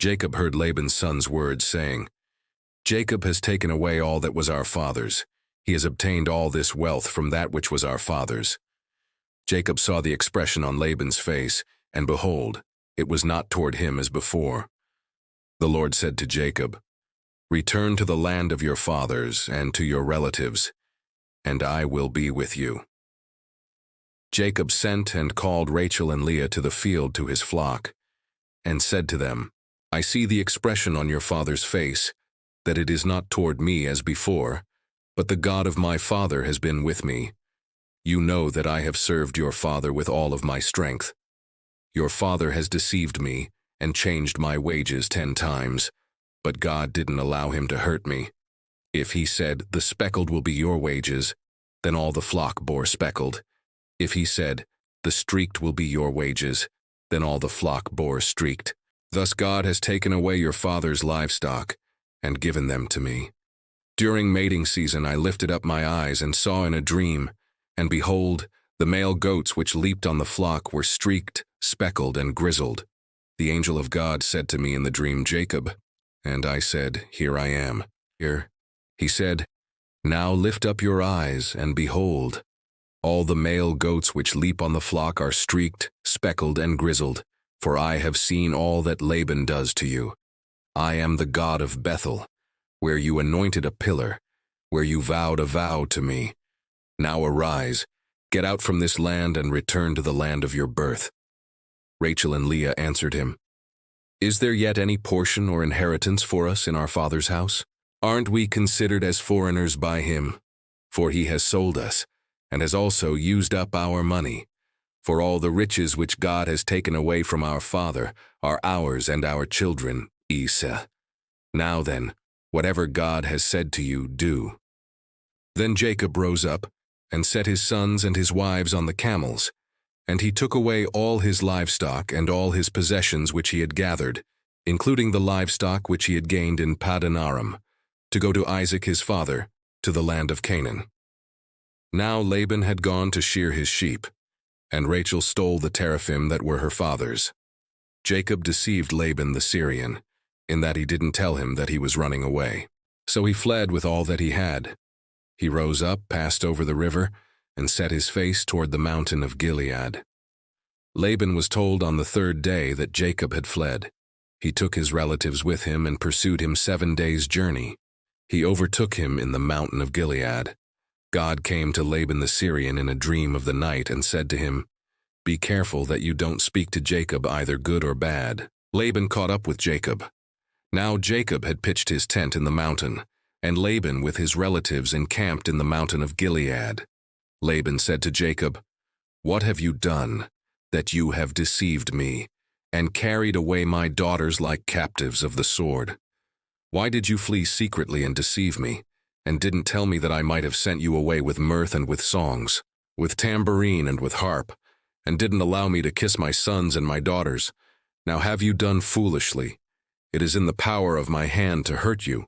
Jacob heard Laban's son's words, saying, "Jacob has taken away all that was our father's. He has obtained all this wealth from that which was our father's." Jacob saw the expression on Laban's face, and behold, it was not toward him as before. The Lord said to Jacob, "Return to the land of your fathers and to your relatives, and I will be with you." Jacob sent and called Rachel and Leah to the field to his flock, and said to them, "I see the expression on your father's face, that it is not toward me as before, but the God of my father has been with me. You know that I have served your father with all of my strength. Your father has deceived me and changed my wages 10 times, but God didn't allow him to hurt me. If he said, 'The speckled will be your wages,' then all the flock bore speckled. If he said, 'The streaked will be your wages,' then all the flock bore streaked. Thus God has taken away your father's livestock and given them to me. During mating season I lifted up my eyes and saw in a dream, and behold, the male goats which leaped on the flock were streaked, speckled, and grizzled. The angel of God said to me in the dream, 'Jacob,' and I said, 'Here I am.' Here. He said, 'Now lift up your eyes, and behold, all the male goats which leap on the flock are streaked, speckled, and grizzled, for I have seen all that Laban does to you. I am the God of Bethel, where you anointed a pillar, where you vowed a vow to me. Now arise, get out from this land and return to the land of your birth.' Rachel and Leah answered him, 'Is there yet any portion or inheritance for us in our father's house? Aren't we considered as foreigners by him? For he has sold us, and has also used up our money. For all the riches which God has taken away from our father are ours and our children, Esau. Now then, whatever God has said to you, do.' Then Jacob rose up, and set his sons and his wives on the camels, and he took away all his livestock and all his possessions which he had gathered, including the livestock which he had gained in Paddan Aram, to go to Isaac his father, to the land of Canaan. Now Laban had gone to shear his sheep, and Rachel stole the teraphim that were her father's. Jacob deceived Laban the Syrian, in that he didn't tell him that he was running away. So he fled with all that he had. He rose up, passed over the river, and set his face toward the mountain of Gilead. Laban was told on the 3rd day that Jacob had fled. He took his relatives with him and pursued him 7 days' journey. He overtook him in the mountain of Gilead. God came to Laban the Syrian in a dream of the night and said to him, 'Be careful that you don't speak to Jacob either good or bad.' Laban caught up with Jacob. Now Jacob had pitched his tent in the mountain, and Laban with his relatives encamped in the mountain of Gilead. Laban said to Jacob, 'What have you done, that you have deceived me, and carried away my daughters like captives of the sword? Why did you flee secretly and deceive me, and didn't tell me that I might have sent you away with mirth and with songs, with tambourine and with harp, and didn't allow me to kiss my sons and my daughters? Now have you done foolishly? It is in the power of my hand to hurt you.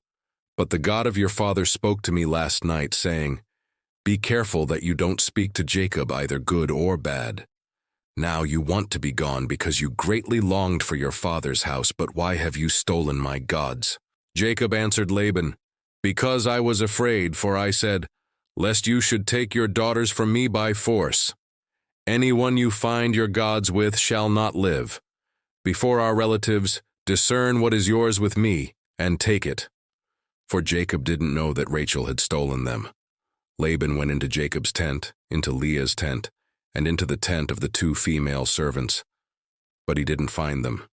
But the God of your father spoke to me last night, saying, Be careful that you don't speak to Jacob either good or bad. Now you want to be gone because you greatly longed for your father's house, but why have you stolen my gods?' Jacob answered Laban, 'Because I was afraid, for I said, lest you should take your daughters from me by force. Anyone you find your gods with shall not live. Before our relatives, discern what is yours with me, and take it.' For Jacob didn't know that Rachel had stolen them. Laban went into Jacob's tent, into Leah's tent, and into the tent of the 2 female servants. But he didn't find them.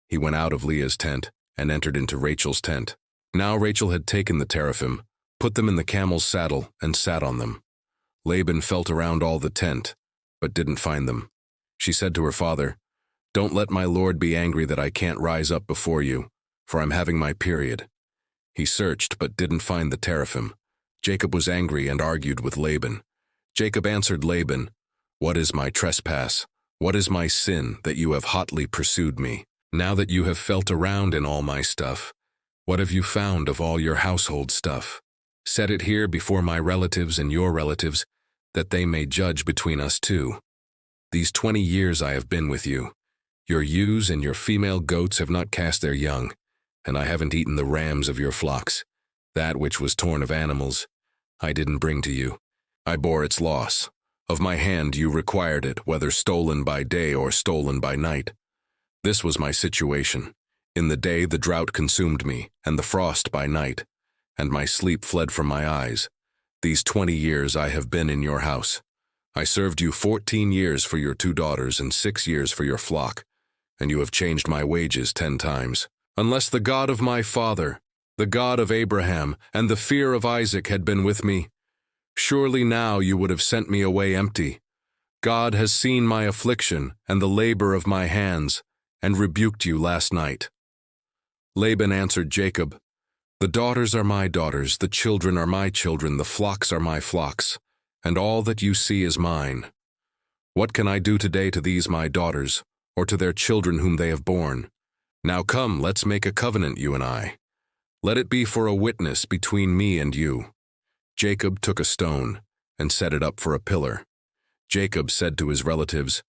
He went out of Leah's tent and entered into Rachel's tent. Now Rachel had taken the teraphim, put them in the camel's saddle, and sat on them. Laban felt around all the tent, but didn't find them. She said to her father, 'Don't let my lord be angry that I can't rise up before you, for I'm having my period.' He searched, but didn't find the teraphim. Jacob was angry and argued with Laban. Jacob answered Laban, 'What is my trespass? What is my sin that you have hotly pursued me? Now that you have felt around in all my stuff, what have you found of all your household stuff? Set it here before my relatives and your relatives, that they may judge between us 2. These 20 years I have been with you. Your ewes and your female goats have not cast their young, and I haven't eaten the rams of your flocks. That which was torn of animals, I didn't bring to you. I bore its loss. Of my hand you required it, whether stolen by day or stolen by night. This was my situation. In the day the drought consumed me, and the frost by night, and my sleep fled from my eyes. These 20 years I have been in your house. I served you 14 years for your 2 daughters and 6 years for your flock, and you have changed my wages 10 times. Unless the God of my father, the God of Abraham, and the fear of Isaac had been with me, surely now you would have sent me away empty. God has seen my affliction and the labor of my hands, and rebuked you last night." Laban answered Jacob, "The daughters are my daughters, the children are my children, the flocks are my flocks, and all that you see is mine. What can I do today to these my daughters, or to their children whom they have borne? Now come, let's make a covenant, you and I. Let it be for a witness between me and you." Jacob took a stone and set it up for a pillar. Jacob said to his relatives,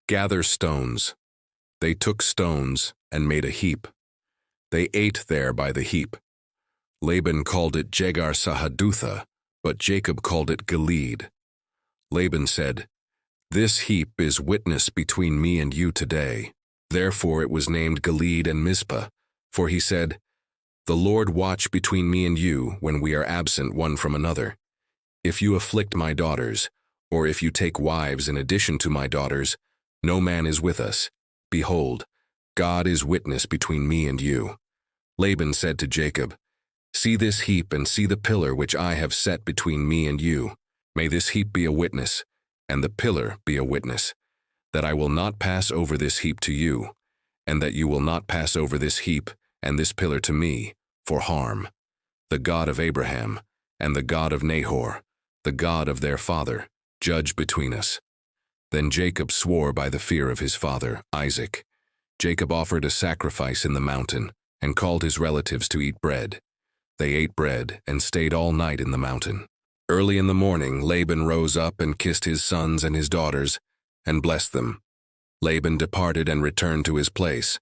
"Gather stones." They took stones and made a heap. They ate there by the heap. Laban called it Jegar Sahadutha, but Jacob called it Gilead. Laban said, "This heap is witness between me and you today." Therefore it was named Gilead and Mizpah, for he said, "The Lord watch between me and you when we are absent one from another. If you afflict my daughters, or if you take wives in addition to my daughters, no man is with us. Behold, God is witness between me and you." Laban said to Jacob, "See this heap and see the pillar which I have set between me and you. May this heap be a witness, and the pillar be a witness, that I will not pass over this heap to you, and that you will not pass over this heap and this pillar to me, for harm. The God of Abraham, and the God of Nahor, the God of their father, judge between us." Then Jacob swore by the fear of his father, Isaac. Jacob offered a sacrifice in the mountain, and called his relatives to eat bread. They ate bread and stayed all night in the mountain. Early in the morning, Laban rose up and kissed his sons and his daughters, and blessed them. Laban departed and returned to his place.